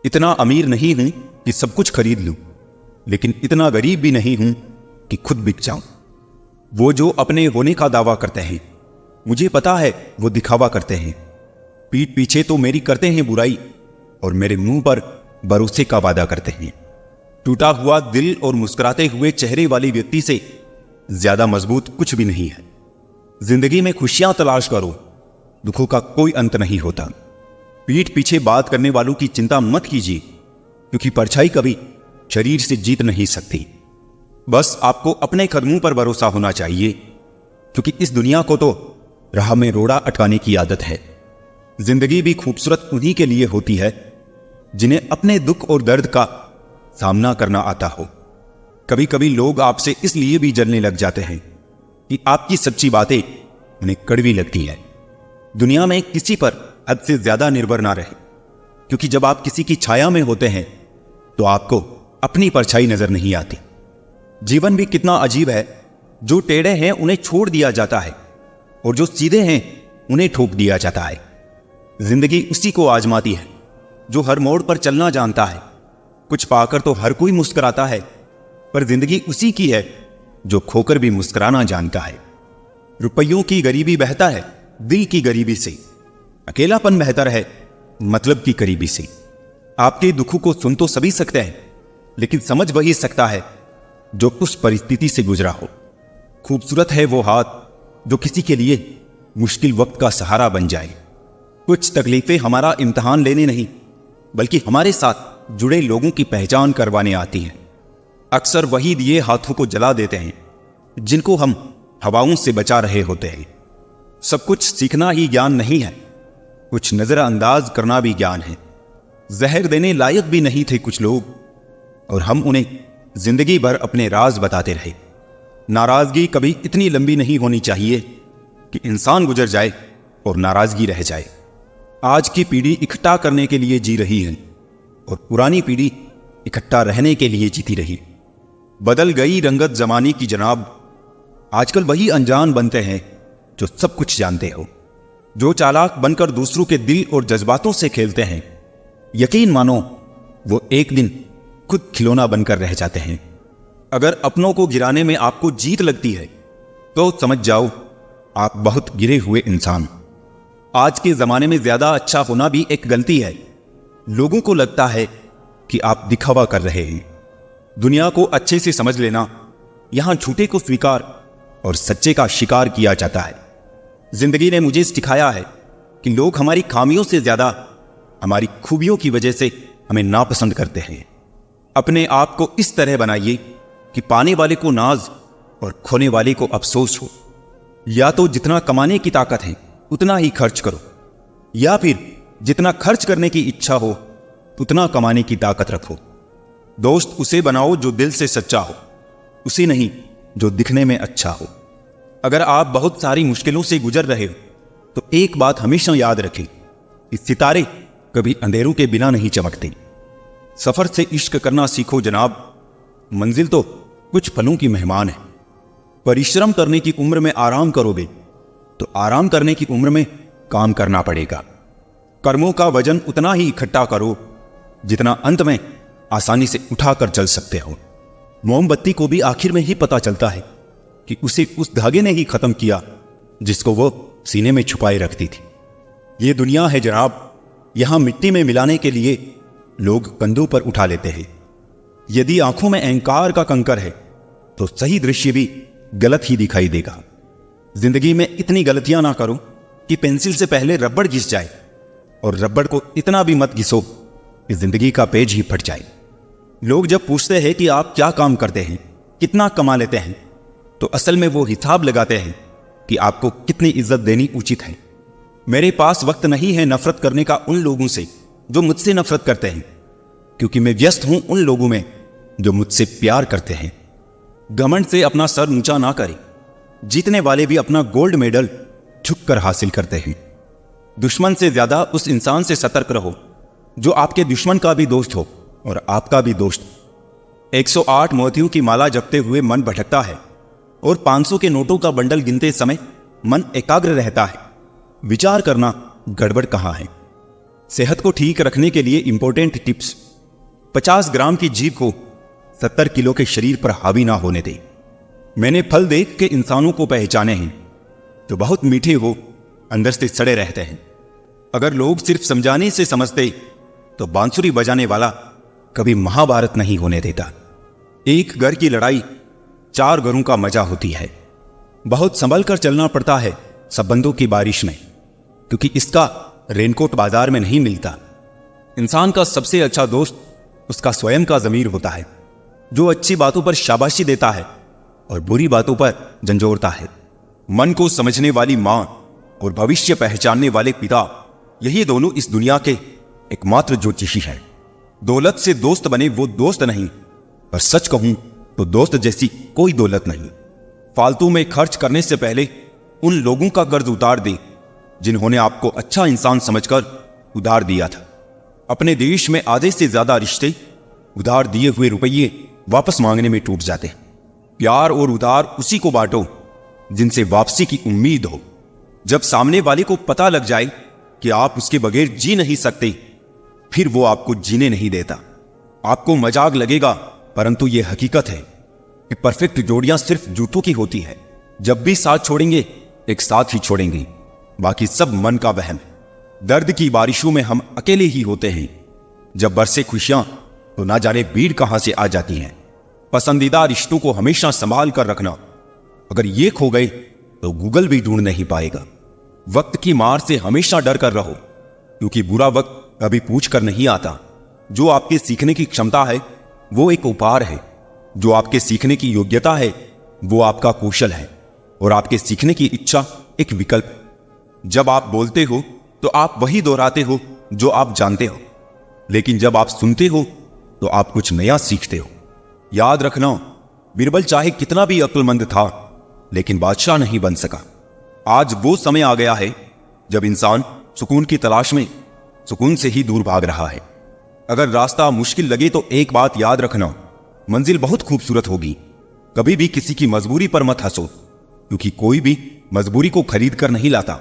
इतना अमीर नहीं हूं कि सब कुछ खरीद लूं, लेकिन इतना गरीब भी नहीं हूं कि खुद बिक जाऊं। वो जो अपने होने का दावा करते हैं, मुझे पता है वो दिखावा करते हैं। पीठ पीछे तो मेरी करते हैं बुराई और मेरे मुंह पर भरोसे का वादा करते हैं। टूटा हुआ दिल और मुस्कुराते हुए चेहरे वाले व्यक्ति से ज्यादा मजबूत कुछ भी नहीं है। जिंदगी में खुशियां तलाश करो, दुखों का कोई अंत नहीं होता। पीठ पीछे बात करने वालों की चिंता मत कीजिए, क्योंकि परछाई कभी शरीर से जीत नहीं सकती। बस आपको अपने कदमों पर भरोसा होना चाहिए, क्योंकि इस दुनिया को तो राह में रोड़ा अटकाने की आदत है। जिंदगी भी खूबसूरत उन्हीं के लिए होती है जिन्हें अपने दुख और दर्द का सामना करना आता हो। कभी कभी लोग आपसे इसलिए भी जलने लग जाते हैं कि आपकी सच्ची बातें उन्हें कड़वी लगती है। दुनिया में किसी पर हद से ज्यादा निर्भर ना रहे, क्योंकि जब आप किसी की छाया में होते हैं तो आपको अपनी परछाई नजर नहीं आती। जीवन भी कितना अजीब है, जो टेढ़े हैं उन्हें छोड़ दिया जाता है और जो सीधे हैं उन्हें ठोक दिया जाता है। जिंदगी उसी को आजमाती है जो हर मोड़ पर चलना जानता है। कुछ पाकर तो हर कोई मुस्कुराता है, पर जिंदगी उसी की है जो खोकर भी मुस्कुराना जानता है। रुपयों की गरीबी बेहतर है दिल की गरीबी से, अकेलापन बेहतर है मतलब की करीबी से। आपके दुखों को सुन तो सभी सकते हैं, लेकिन समझ वही सकता है जो उस परिस्थिति से गुजरा हो। खूबसूरत है वो हाथ जो किसी के लिए मुश्किल वक्त का सहारा बन जाए। कुछ तकलीफें हमारा इम्तिहान लेने नहीं, बल्कि हमारे साथ जुड़े लोगों की पहचान करवाने आती हैं। अक्सर वही दिए हाथों को जला देते हैं जिनको हम हवाओं से बचा रहे होते हैं। सब कुछ सीखना ही ज्ञान नहीं है, कुछ नजरअंदाज करना भी ज्ञान है। जहर देने लायक भी नहीं थे कुछ लोग, और हम उन्हें जिंदगी भर अपने राज बताते रहे। नाराजगी कभी इतनी लंबी नहीं होनी चाहिए कि इंसान गुजर जाए और नाराजगी रह जाए। आज की पीढ़ी इकट्ठा करने के लिए जी रही है और पुरानी पीढ़ी इकट्ठा रहने के लिए जीती रही। बदल गई रंगत जमाने की जनाब, आजकल वही अनजान बनते हैं जो सब कुछ जानते हो। जो चालाक बनकर दूसरों के दिल और जज्बातों से खेलते हैं, यकीन मानो वो एक दिन खुद खिलौना बनकर रह जाते हैं। अगर अपनों को गिराने में आपको जीत लगती है तो समझ जाओ आप बहुत गिरे हुए इंसान। आज के जमाने में ज्यादा अच्छा होना भी एक गलती है। लोगों को लगता है कि आप दिखावा कर रहे हैं। दुनिया को अच्छे से समझ लेना, यहां झूठे को स्वीकार और सच्चे का शिकार किया जाता है। जिंदगी ने मुझे सिखाया है कि लोग हमारी खामियों से ज्यादा हमारी खूबियों की वजह से हमें नापसंद करते हैं। अपने आप को इस तरह बनाइए कि पाने वाले को नाज और खोने वाले को अफसोस हो। या तो जितना कमाने की ताकत है उतना ही खर्च करो, या फिर जितना खर्च करने की इच्छा हो उतना कमाने की ताकत रखो। दोस्त उसे बनाओ जो दिल से सच्चा हो, उसे नहीं जो दिखने में अच्छा हो। अगर आप बहुत सारी मुश्किलों से गुजर रहे हो तो एक बात हमेशा याद रखें, इस सितारे कभी अंधेरों के बिना नहीं चमकते। सफर से इश्क करना सीखो जनाब, मंजिल तो कुछ पलों की मेहमान है। परिश्रम करने की उम्र में आराम करोगे तो आराम करने की उम्र में काम करना पड़ेगा। कर्मों का वजन उतना ही इकट्ठा करो जितना अंत में आसानी से उठाकर चल सकते हो। मोमबत्ती को भी आखिर में ही पता चलता है कि उसे उस धागे ने ही खत्म किया जिसको वो सीने में छुपाए रखती थी। ये दुनिया है जनाब, यहां मिट्टी में मिलाने के लिए लोग कंधों पर उठा लेते हैं। यदि आंखों में अहंकार का कंकर है तो सही दृश्य भी गलत ही दिखाई देगा। जिंदगी में इतनी गलतियां ना करो कि पेंसिल से पहले रबड़ घिस जाए, और रबड़ को इतना भी मत घिसो कि जिंदगी का पेज ही फट जाए। लोग जब पूछते हैं कि आप क्या काम करते हैं, कितना कमा लेते हैं, तो असल में वो हिसाब लगाते हैं कि आपको कितनी इज्जत देनी उचित है। मेरे पास वक्त नहीं है नफरत करने का उन लोगों से जो मुझसे नफरत करते हैं, क्योंकि मैं व्यस्त हूं उन लोगों में जो मुझसे प्यार करते हैं। घमंड से अपना सर ऊंचा ना करें, जीतने वाले भी अपना गोल्ड मेडल झुककर हासिल करते हैं। दुश्मन से ज्यादा उस इंसान से सतर्क रहो जो आपके दुश्मन का भी दोस्त हो और आपका भी दोस्त। 108 मोतियों की माला जपते हुए मन भटकता है और 500 के नोटों का बंडल गिनते समय मन एकाग्र रहता है। विचार करना गड़बड़ कहाँ है। सेहत को ठीक रखने के लिए इंपॉर्टेंट टिप्स। 50 ग्राम की जीभ को 70 किलो के शरीर पर हावी ना होने दे। मैंने फल देख के इंसानों को पहचाने हैं, तो बहुत मीठे हो, अंदर से सड़े रहते हैं। अगर लोग सिर्फ समझाने से समझते तो बांसुरी बजाने वाला कभी महाभारत नहीं होने देता। एक घर की लड़ाई 4 घरों का मजा होती है। बहुत संभल कर चलना पड़ता है संबंधों की बारिश में, क्योंकि इसका रेनकोट बाजार में नहीं मिलता। इंसान का सबसे अच्छा दोस्त उसका स्वयं का ज़मीर होता है, जो अच्छी बातों पर शाबाशी देता है और बुरी बातों पर झंझोड़ता है। मन को समझने वाली मां और भविष्य पहचानने वाले पिता, यही दोनों इस दुनिया के एकमात्र ज्योतिषी हैं। दौलत से दोस्त बने वो दोस्त नहीं, पर सच कहूं तो दोस्त जैसी कोई दौलत नहीं। फालतू में खर्च करने से पहले उन लोगों का कर्ज उतार दें जिन्होंने आपको अच्छा इंसान समझकर उधार दिया था। अपने देश में आधे से ज्यादा रिश्ते उधार दिए हुए रुपये वापस मांगने में टूट जाते हैं। प्यार और उधार उसी को बांटो जिनसे वापसी की उम्मीद हो। जब सामने वाले को पता लग जाए कि आप उसके बगैर जी नहीं सकते, फिर वो आपको जीने नहीं देता। आपको मजाक लगेगा, परंतु यह हकीकत है कि परफेक्ट जोड़ियां सिर्फ जूतों की होती है। जब भी साथ छोड़ेंगे, एक साथ ही छोड़ेंगे, बाकी सब मन का वहम है। दर्द की बारिशों में हम अकेले ही होते हैं। जब बरसे खुशियां, तो ना जाने भीड़ कहां से आ जाती हैं। पसंदीदा रिश्तों को हमेशा संभाल कर रखना। अगर ये खो गए तो गूगल भी ढूंढ नहीं पाएगा। वक्त की मार से हमेशा डर कर रहो, क्योंकि बुरा वक्त कभी पूछ कर नहीं आता। जो आपके सीखने की क्षमता है वो एक उपहार है। जो आपके सीखने की योग्यता है वो आपका कौशल है, और आपके सीखने की इच्छा एक विकल्प। जब आप बोलते हो तो आप वही दोहराते हो जो आप जानते हो, लेकिन जब आप सुनते हो तो आप कुछ नया सीखते हो। याद रखना, बीरबल चाहे कितना भी अक्लमंद था, लेकिन बादशाह नहीं बन सका। आज वो समय आ गया है जब इंसान सुकून की तलाश में सुकून से ही दूर भाग रहा है। अगर रास्ता मुश्किल लगे तो एक बात याद रखना, मंजिल बहुत खूबसूरत होगी। कभी भी किसी की मजबूरी पर मत हंसो, क्योंकि कोई भी मजबूरी को खरीद कर नहीं लाता।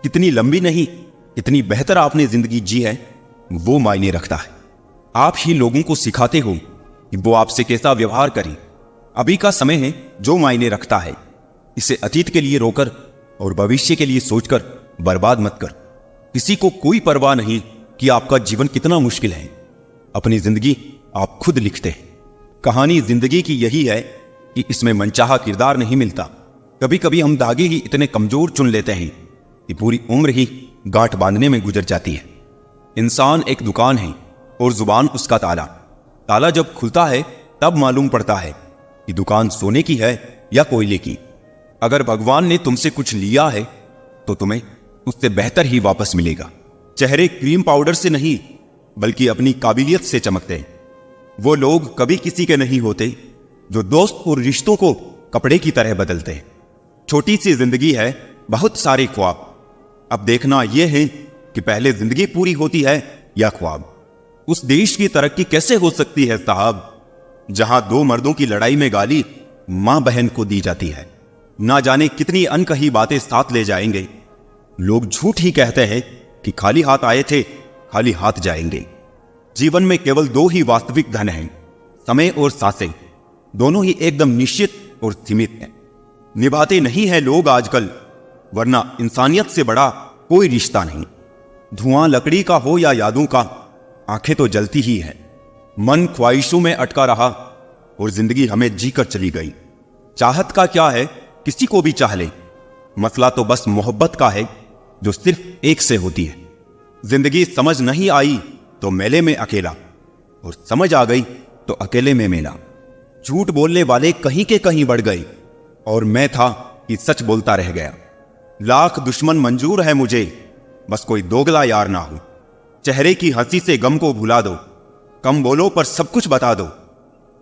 कितनी लंबी नहीं, इतनी बेहतर आपने जिंदगी जी है, वो मायने रखता है। आप ही लोगों को सिखाते हो कि वो आपसे कैसा व्यवहार करें। अभी का समय है जो मायने रखता है। इसे अतीत के लिए रोकर और भविष्य के लिए सोचकर बर्बाद मत कर। किसी को कोई परवाह नहीं कि आपका जीवन कितना मुश्किल है। अपनी जिंदगी आप खुद लिखते हैं। कहानी जिंदगी की यही है कि इसमें मनचाहा किरदार नहीं मिलता। कभी कभी हम धागे ही इतने कमजोर चुन लेते हैं कि पूरी उम्र ही गांठ बांधने में गुजर जाती है। इंसान एक दुकान है और जुबान उसका ताला। ताला जब खुलता है तब मालूम पड़ता है कि दुकान सोने की है या कोयले की। अगर भगवान ने तुमसे कुछ लिया है तो तुम्हें उससे बेहतर ही वापस मिलेगा। चेहरे क्रीम पाउडर से नहीं, बल्कि अपनी काबिलियत से चमकते हैं। वो लोग कभी किसी के नहीं होते जो दोस्त और रिश्तों को कपड़े की तरह बदलते हैं। छोटी सी जिंदगी है, बहुत सारे ख्वाब। अब देखना यह है कि पहले जिंदगी पूरी होती है या ख्वाब। उस देश की तरक्की कैसे हो सकती है साहब, जहां 2 मर्दों की लड़ाई में गाली मां बहन को दी जाती है। ना जाने कितनी अनकही बातें साथ ले जाएंगे। लोग झूठ ही कहते हैं कि खाली हाथ आए थे, खाली हाथ जाएंगे। जीवन में केवल 2 ही वास्तविक धन हैं, समय और सांसें। दोनों ही एकदम निश्चित और सीमित हैं। निभाते नहीं है लोग आजकल, वरना इंसानियत से बड़ा कोई रिश्ता नहीं। धुआं लकड़ी का हो या यादों का, आंखें तो जलती ही है। मन ख्वाहिशों में अटका रहा और जिंदगी हमें जीकर चली गई। चाहत का क्या है, किसी को भी चाह ले। मसला तो बस मोहब्बत का है, जो सिर्फ एक से होती है। जिंदगी समझ नहीं आई तो मेले में अकेला, और समझ आ गई तो अकेले में मेला। झूठ बोलने वाले कहीं के कहीं बढ़ गए, और मैं था कि सच बोलता रह गया। लाख दुश्मन मंजूर है मुझे, बस कोई दोगला यार ना हो। चेहरे की हंसी से गम को भुला दो। कम बोलो पर सब कुछ बता दो।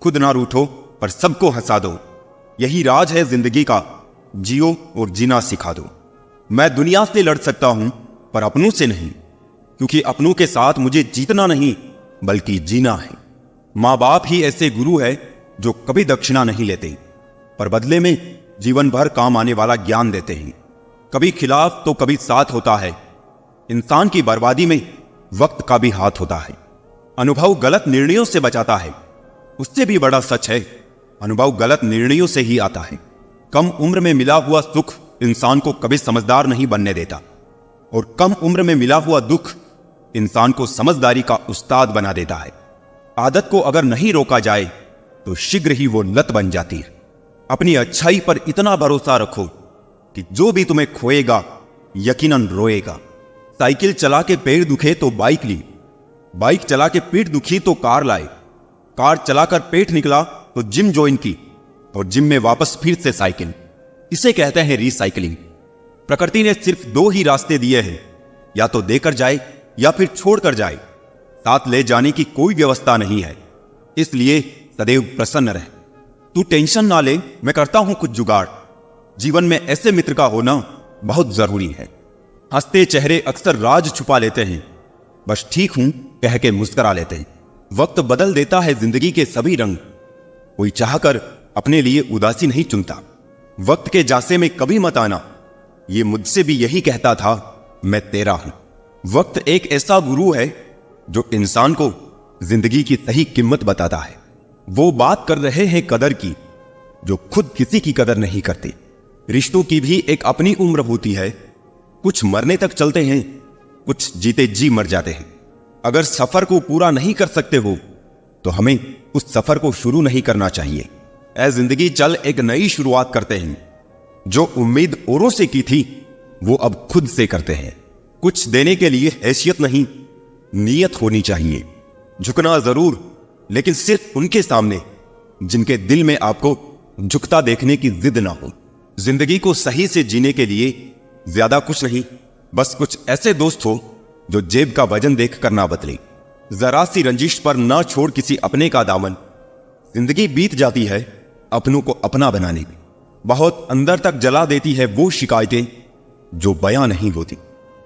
खुद ना रूठो पर सबको हंसा दो। यही राज है जिंदगी का, जियो और जीना सिखा दो। मैं दुनिया से लड़ सकता हूं पर अपनों से नहीं, क्योंकि अपनों के साथ मुझे जीतना नहीं बल्कि जीना है। माँ बाप ही ऐसे गुरु है जो कभी दक्षिणा नहीं लेते, पर बदले में जीवन भर काम आने वाला ज्ञान देते हैं। कभी खिलाफ तो कभी साथ होता है। इंसान की बर्बादी में वक्त का भी हाथ होता है। अनुभव गलत निर्णयों से बचाता है। उससे भी बड़ा सच है, अनुभव गलत निर्णयों से ही आता है। कम उम्र में मिला हुआ सुख इंसान को कभी समझदार नहीं बनने देता, और कम उम्र में मिला हुआ दुख इंसान को समझदारी का उस्ताद बना देता है। आदत को अगर नहीं रोका जाए तो शीघ्र ही वो लत बन जाती है। अपनी अच्छाई पर इतना भरोसा रखो कि जो भी तुम्हें खोएगा यकीनन रोएगा। साइकिल चला के पैर दुखे तो बाइक ली, बाइक चला के पीठ दुखी तो कार लाए, कार चलाकर पेट निकला तो जिम ज्वाइन की, और जिम में वापस फिर से साइकिल। इसे कहते हैं रिसाइकलिंग। प्रकृति ने सिर्फ दो ही रास्ते दिए हैं, या तो देकर जाए या फिर छोड़कर जाए। साथ ले जाने की कोई व्यवस्था नहीं है, इसलिए सदैव प्रसन्न रहे। तू टेंशन ना ले, मैं करता हूं कुछ जुगाड़। जीवन में ऐसे मित्र का होना बहुत जरूरी है। हंसते चेहरे अक्सर राज छुपा लेते हैं, बस ठीक हूं कह के मुस्कुरा लेते हैं। वक्त बदल देता है जिंदगी के सभी रंग, कोई चाहकर अपने लिए उदासी नहीं चुनता। वक्त के जासे में कभी मत आना, ये मुझसे भी यही कहता था, मैं तेरा हूं। वक्त एक ऐसा गुरु है जो इंसान को जिंदगी की सही कीमत बताता है। वो बात कर रहे हैं कदर की, जो खुद किसी की कदर नहीं करते। रिश्तों की भी एक अपनी उम्र होती है, कुछ मरने तक चलते हैं, कुछ जीते जी मर जाते हैं। अगर सफर को पूरा नहीं कर सकते हो तो हमें उस सफर को शुरू नहीं करना चाहिए। ऐ जिंदगी चल एक नई शुरुआत करते हैं। जो उम्मीद औरों से की थी वो अब खुद से करते हैं। कुछ देने के लिए हैसियत नहीं, नीयत होनी चाहिए। झुकना जरूर, लेकिन सिर्फ उनके सामने जिनके दिल में आपको झुकता देखने की जिद ना हो। जिंदगी को सही से जीने के लिए ज्यादा कुछ नहीं, बस कुछ ऐसे दोस्त हो जो जेब का वजन देख कर ना बदले। जरा सी रंजिश पर ना छोड़ किसी अपने का दामन। जिंदगी बीत जाती है अपनों को अपना बनाने में। बहुत अंदर तक जला देती है वो शिकायतें जो बयां नहीं होती।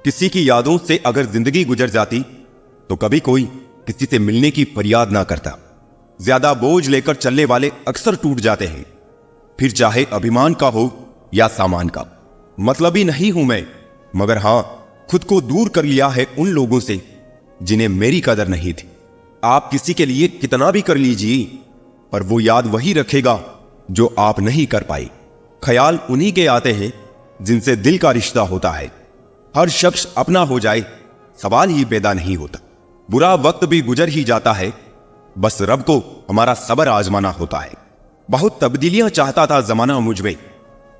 किसी की यादों से अगर जिंदगी गुजर जाती तो कभी कोई किसी से मिलने की फरियाद ना करता। ज्यादा बोझ लेकर चलने वाले अक्सर टूट जाते हैं, फिर चाहे अभिमान का हो या सामान का। मतलबी नहीं हूं मैं, मगर हां खुद को दूर कर लिया है उन लोगों से जिन्हें मेरी कदर नहीं थी। आप किसी के लिए कितना भी कर लीजिए, पर वो याद वही रखेगा जो आप नहीं कर पाए। ख्याल उन्हीं के आते हैं जिनसे दिल का रिश्ता होता है। हर शख्स अपना हो जाए सवाल ही पैदा नहीं होता। बुरा वक्त भी गुजर ही जाता है, बस रब को हमारा सब्र आजमाना होता है। बहुत तब्दीलियां चाहता था जमाना मुझ में,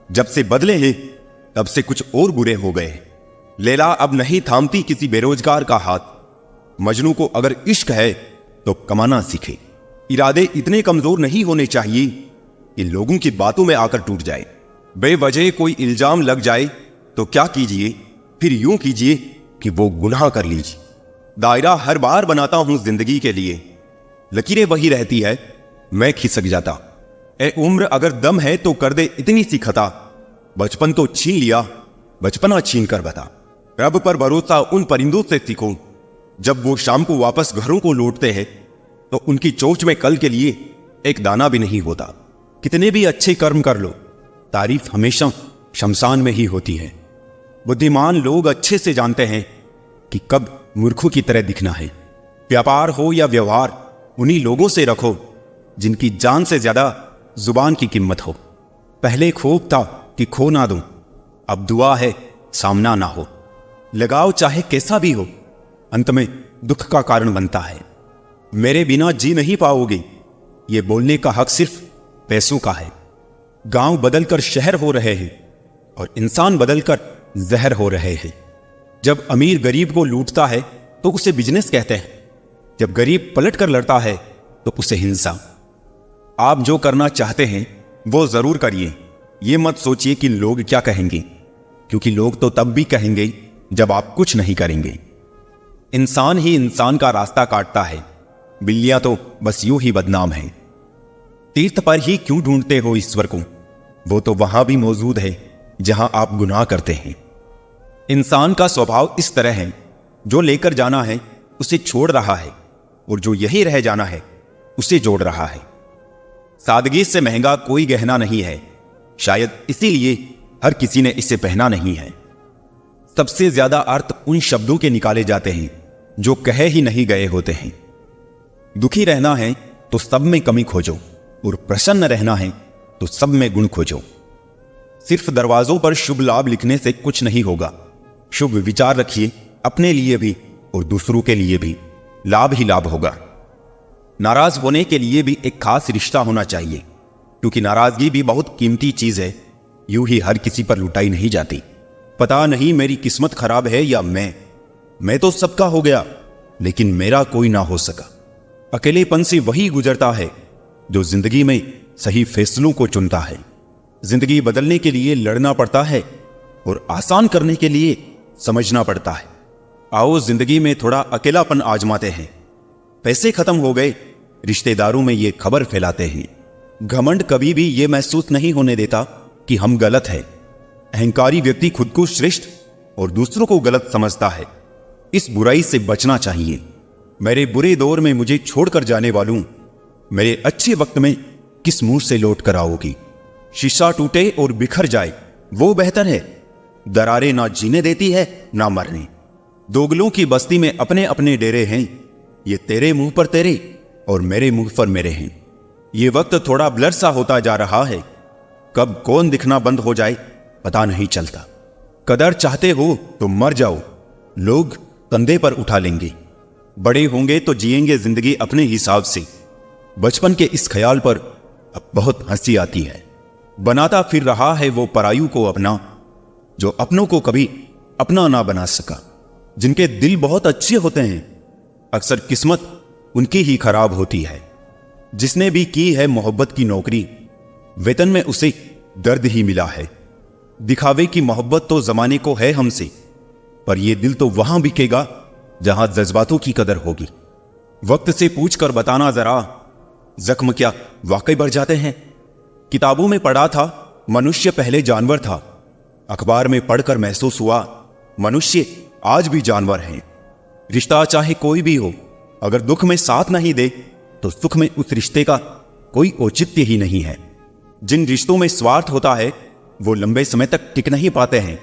जब से बदले हैं तब से कुछ और बुरे हो गए। लैला अब नहीं थामती किसी बेरोजगार का हाथ। मजनू को अगर इश्क है तो कमाना सीखे। इरादे इतने कमजोर नहीं होने चाहिए कि लोगों की बातों में आकर टूट जाए। बेवजह कोई इल्जाम लग जाए तो क्या कीजिए, फिर यूं कीजिए कि वो गुनाह कर लीजिए। दायरा हर बार बनाता हूं जिंदगी के लिए, लकीरें वही रहती है, मैं खिसक जाता। ए उम्र अगर दम है तो कर दे इतनी सी खता। बचपन तो छीन लिया, बचपना छीन कर बता। रब पर भरोसा उन परिंदों से सीखो, जब वो शाम को वापस घरों को लौटते हैं तो उनकी चोंच में कल के लिए एक दाना भी नहीं होता। कितने भी अच्छे कर्म कर लो, तारीफ हमेशा शमशान में ही होती है। बुद्धिमान लोग अच्छे से जानते हैं कि कब मूर्खों की तरह दिखना है। व्यापार हो या व्यवहार, उन्हीं लोगों से रखो जिनकी जान से ज्यादा जुबान की कीमत हो। पहले खूब था कि खो ना दूं, अब दुआ है सामना ना हो। लगाव चाहे कैसा भी हो, अंत में दुख का कारण बनता है। मेरे बिना जी नहीं पाओगे, ये बोलने का हक सिर्फ पैसों का है। गांव बदलकर शहर हो रहे हैं और इंसान बदलकर जहर हो रहे हैं। जब अमीर गरीब को लूटता है तो उसे बिजनेस कहते हैं, जब गरीब पलट कर लड़ता है तो उसे हिंसा। आप जो करना चाहते हैं वो जरूर करिए। ये मत सोचिए कि लोग क्या कहेंगे, क्योंकि लोग तो तब भी कहेंगे जब आप कुछ नहीं करेंगे। इंसान ही इंसान का रास्ता काटता है, बिल्लियां तो बस यूं ही बदनाम है। तीर्थ पर ही क्यों ढूंढते हो ईश्वर को, वो तो वहां भी मौजूद है जहां आप गुनाह करते हैं। इंसान का स्वभाव इस तरह है, जो लेकर जाना है उसे छोड़ रहा है, और जो यही रह जाना है उसे जोड़ रहा है। सादगी से महंगा कोई गहना नहीं है, शायद इसीलिए हर किसी ने इसे पहना नहीं है। सबसे ज्यादा अर्थ उन शब्दों के निकाले जाते हैं जो कहे ही नहीं गए होते हैं। दुखी रहना है तो सब में कमी खोजो, और प्रसन्न रहना है तो सब में गुण खोजो। सिर्फ दरवाजों पर शुभ लाभ लिखने से कुछ नहीं होगा। शुभ विचार रखिए, अपने लिए भी और दूसरों के लिए भी लाभ ही लाभ होगा। नाराज होने के लिए भी एक खास रिश्ता होना चाहिए, क्योंकि नाराजगी भी बहुत कीमती चीज है। यूं ही हर किसी पर लुटाई नहीं जाती। पता नहीं मेरी किस्मत खराब है या मैं तो सबका हो गया, लेकिन मेरा कोई ना हो सका। अकेलेपन से वही गुजरता है जो जिंदगी में सही फैसलों को चुनता है। जिंदगी बदलने के लिए लड़ना पड़ता है और आसान करने के लिए समझना पड़ता है। आओ जिंदगी में थोड़ा अकेलापन आजमाते हैं। पैसे खत्म हो गए, रिश्तेदारों में ये खबर फैलाते हैं। घमंड कभी भी ये महसूस नहीं होने देता कि हम गलत हैं। अहंकारी व्यक्ति खुद को श्रेष्ठ और दूसरों को गलत समझता है। इस बुराई से बचना चाहिए। मेरे बुरे दौर में मुझे छोड़कर जाने वालों, मेरे अच्छे वक्त में किस मुंह से लौट कर आओगी। शीशा टूटे और बिखर जाए वो बेहतर है। दरारें ना जीने देती है ना मरने। दोगलों की बस्ती में अपने अपने डेरे हैं। ये तेरे मुंह पर तेरे और मेरे मुंह पर मेरे हैं। ये वक्त थोड़ा ब्लर सा होता जा रहा है। कब कौन दिखना बंद हो जाए पता नहीं चलता। कदर चाहते हो तो मर जाओ, लोग कंधे पर उठा लेंगे। बड़े होंगे तो जिएंगे जिंदगी अपने हिसाब से। बचपन के इस ख्याल पर अब बहुत हंसी आती है। बनाता फिर रहा है वो परायु को अपना, जो अपनों को कभी अपना ना बना सका। जिनके दिल बहुत अच्छे होते हैं, अक्सर किस्मत उनकी ही खराब होती है। जिसने भी की है मोहब्बत की नौकरी, वेतन में उसे दर्द ही मिला है। दिखावे की मोहब्बत तो जमाने को है हमसे, पर यह दिल तो वहां बिकेगा जहां जज्बातों की कदर होगी। वक्त से पूछकर बताना जरा, जख्म क्या वाकई बढ़ जाते हैं? किताबों में पढ़ा था मनुष्य पहले जानवर था। अखबार में पढ़कर महसूस हुआ मनुष्य आज भी जानवर है। रिश्ता चाहे कोई भी हो, अगर दुख में साथ नहीं दे तो सुख में उस रिश्ते का कोई औचित्य ही नहीं है। जिन रिश्तों में स्वार्थ होता है वो लंबे समय तक टिक नहीं पाते हैं।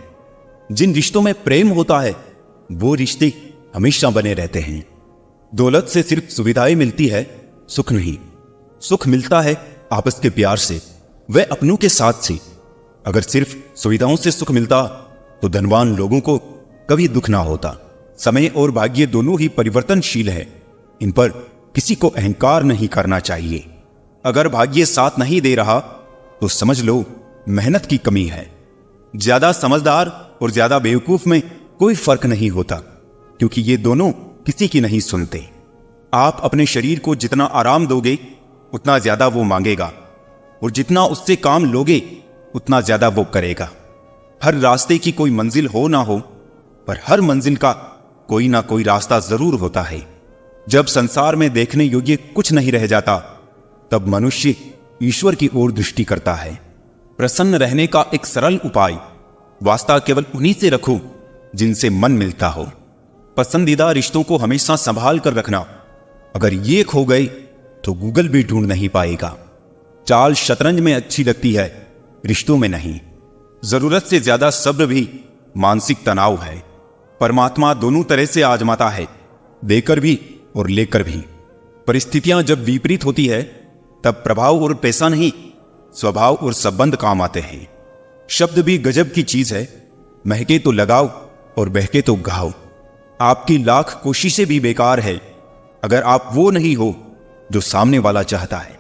जिन रिश्तों में प्रेम होता है वो रिश्ते हमेशा बने रहते हैं। दौलत से सिर्फ सुविधाएं मिलती है, सुख नहीं। सुख मिलता है आपस के प्यार से, वह अपनों के साथ से। अगर सिर्फ सुविधाओं से सुख मिलता तो धनवान लोगों को कभी दुख ना होता। समय और भाग्य दोनों ही परिवर्तनशील है। इन पर किसी को अहंकार नहीं करना चाहिए। अगर भाग्य साथ नहीं दे रहा तो समझ लो मेहनत की कमी है। ज्यादा समझदार और ज्यादा बेवकूफ में कोई फर्क नहीं होता, क्योंकि ये दोनों किसी की नहीं सुनते। आप अपने शरीर को जितना आराम दोगे उतना ज्यादा वो मांगेगा, और जितना उससे काम लोगे उतना ज्यादा वो करेगा। हर रास्ते की कोई मंजिल हो ना हो, पर हर मंजिल का कोई ना कोई रास्ता जरूर होता है। जब संसार में देखने योग्य कुछ नहीं रह जाता, तब मनुष्य ईश्वर की ओर दृष्टि करता है। प्रसन्न रहने का एक सरल उपाय, वास्ता केवल उन्हीं से रखो जिनसे मन मिलता हो। पसंदीदा रिश्तों को हमेशा संभाल कर रखना। अगर ये खो गए तो गूगल भी ढूंढ नहीं पाएगा। चाल शतरंज में अच्छी लगती है, रिश्तों में नहीं। जरूरत से ज्यादा सब्र भी मानसिक तनाव है। परमात्मा दोनों तरह से आजमाता है, देकर भी और लेकर भी। परिस्थितियां जब विपरीत होती है तब प्रभाव और पैसा नहीं, स्वभाव और संबंध काम आते हैं। शब्द भी गजब की चीज है, महके तो लगाओ और बहके तो गाओ। आपकी लाख कोशिशें भी बेकार है अगर आप वो नहीं हो जो सामने वाला चाहता है।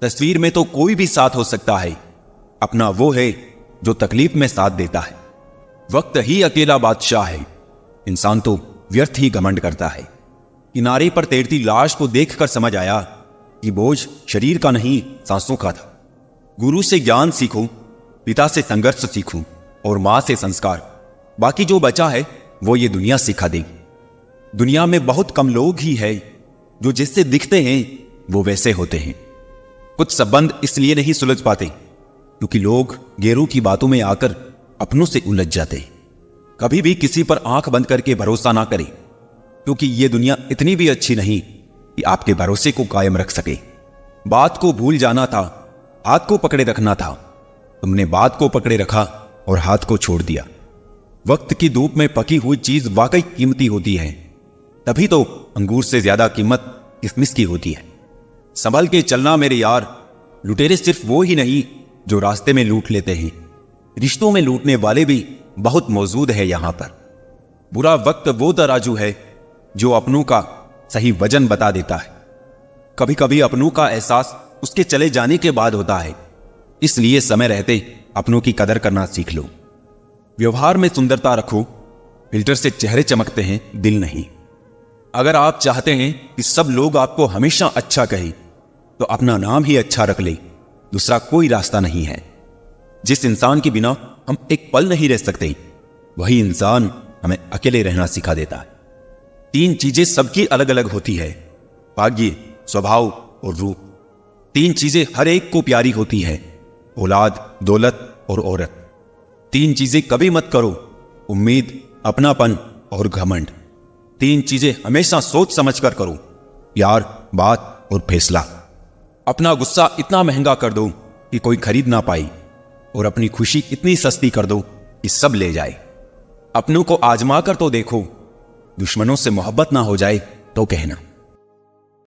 तस्वीर में तो कोई भी साथ हो सकता है, अपना वो है जो तकलीफ में साथ देता है। वक्त ही अकेला बादशाह है, इंसान तो व्यर्थ ही घमंड करता है। किनारे पर तैरती लाश को देखकर समझ आया कि बोझ शरीर का नहीं सांसों का था। गुरु से ज्ञान सीखो, पिता से संघर्ष सीखो और मां से संस्कार। बाकी जो बचा है वो ये दुनिया सिखा देगी। दुनिया में बहुत कम लोग ही है जो जिससे दिखते हैं वो वैसे होते हैं। कुछ संबंध इसलिए नहीं सुलझ पाते क्योंकि लोग गैरों की बातों में आकर अपनों से उलझ जाते हैं। कभी भी किसी पर आंख बंद करके भरोसा ना करें, क्योंकि ये दुनिया इतनी भी अच्छी नहीं कि आपके भरोसे को कायम रख सके। बात को भूल जाना था, हाथ को पकड़े रखना था। तुमने बात को पकड़े रखा और हाथ को छोड़ दिया। वक्त की धूप में पकी हुई चीज वाकई कीमती होती है, तभी तो अंगूर से ज्यादा कीमत किशमिश की होती है। संभल के चलना मेरे यार, लुटेरे सिर्फ वो ही नहीं जो रास्ते में लूट लेते हैं, रिश्तों में लूटने वाले भी बहुत मौजूद है यहां पर। बुरा वक्त वो तराजू है जो अपनों का सही वजन बता देता है। कभी कभी अपनों का एहसास उसके चले जाने के बाद होता है, इसलिए समय रहते अपनों की कदर करना सीख लो। व्यवहार में सुंदरता रखो, फिल्टर से चेहरे चमकते हैं, दिल नहीं। अगर आप चाहते हैं कि सब लोग आपको हमेशा अच्छा कहें तो अपना नाम ही अच्छा रख ले, दूसरा कोई रास्ता नहीं है। जिस इंसान के बिना हम एक पल नहीं रह सकते, वही इंसान हमें अकेले रहना सिखा देता है। 3 चीजें सबकी अलग अलग होती है, भाग्य, स्वभाव और रूप। 3 चीजें हर एक को प्यारी होती है, औलाद, दौलत और औरत। 3 चीजें कभी मत करो, उम्मीद, अपनापन और घमंड। 3 चीजें हमेशा सोच समझ कर करो, प्यार, बात और फैसला। अपना गुस्सा इतना महंगा कर दो कि कोई खरीद ना पाए, और अपनी खुशी इतनी सस्ती कर दो कि सब ले जाए। अपनों को आजमा कर तो देखो, दुश्मनों से मोहब्बत ना हो जाए तो कहना।